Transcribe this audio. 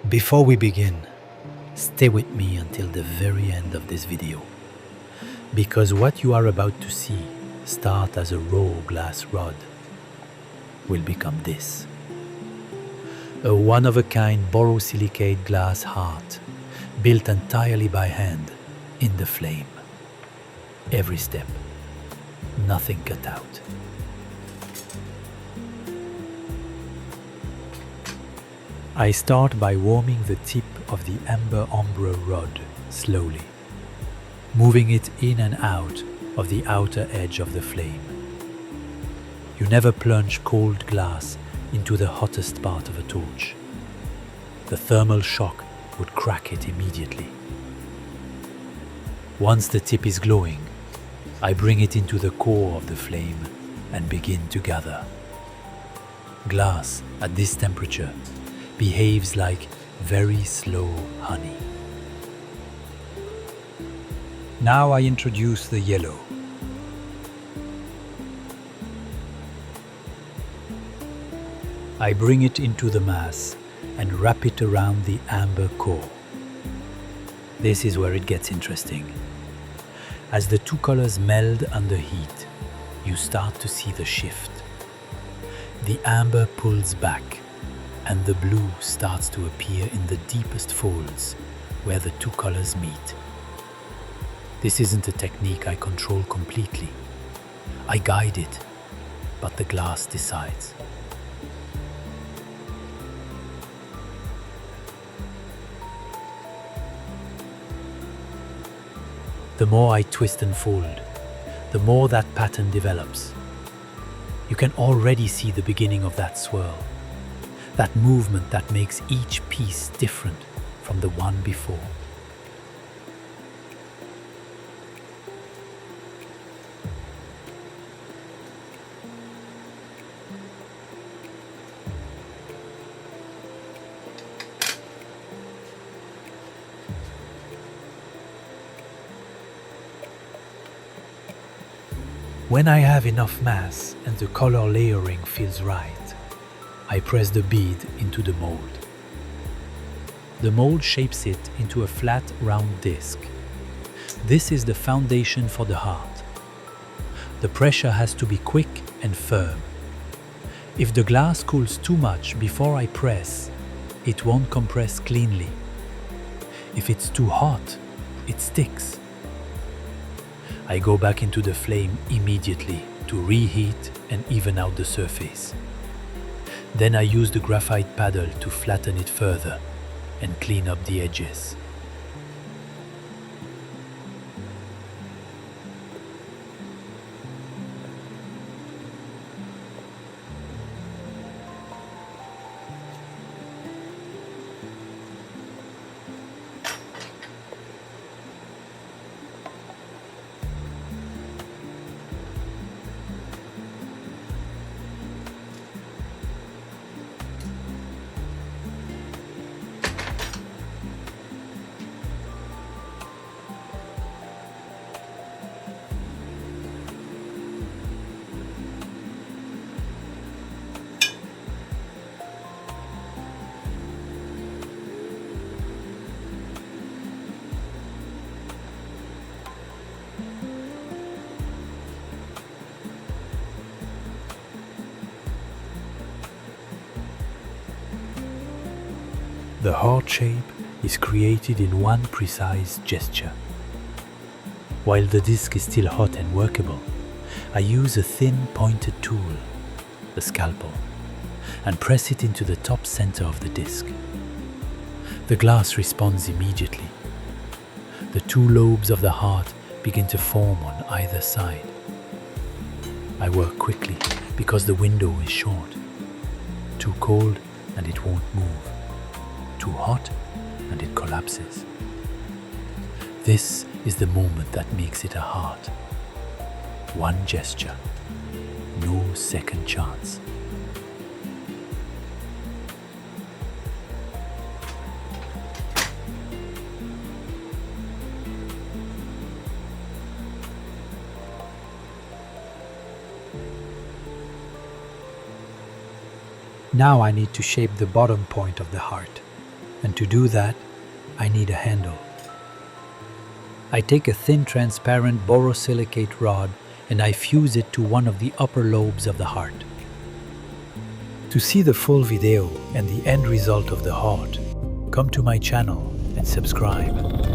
Before we begin, stay with me until the very end of this video, because what you are about to see start as a raw glass rod will become this. A one-of-a-kind borosilicate glass heart built entirely by hand in the flame. Every step, nothing cut out. I start by warming the tip of the amber ombre rod slowly, moving it in and out of the outer edge of the flame. You never plunge cold glass into the hottest part of a torch. The thermal shock would crack it immediately. Once the tip is glowing, I bring it into the core of the flame and begin to gather. Glass at this temperature behaves like very slow honey. Now I introduce the yellow. I bring it into the mass and wrap it around the amber core. This is where it gets interesting. As the two colors meld under heat, you start to see the shift. The amber pulls back, and the blue starts to appear in the deepest folds where the two colors meet. This isn't a technique I control completely. I guide it, but the glass decides. The more I twist and fold, the more that pattern develops. You can already see the beginning of that swirl. That movement that makes each piece different from the one before. When I have enough mass and the color layering feels right, I press the bead into the mold. The mold shapes it into a flat, round disc. This is the foundation for the heart. The pressure has to be quick and firm. If the glass cools too much before I press, it won't compress cleanly. If it's too hot, it sticks. I go back into the flame immediately to reheat and even out the surface. Then I use the graphite paddle to flatten it further and clean up the edges. The heart shape is created in one precise gesture. While the disc is still hot and workable, I use a thin pointed tool, the scalpel, and press it into the top center of the disc. The glass responds immediately. The two lobes of the heart begin to form on either side. I work quickly because the window is short. Too cold and it won't move. Too hot and it collapses. This is the moment that makes it a heart. One gesture, no second chance. Now I need to shape the bottom point of the heart. And to do that, I need a handle. I take a thin transparent borosilicate rod and I fuse it to one of the upper lobes of the heart. To see the full video and the end result of the heart, come to my channel and subscribe.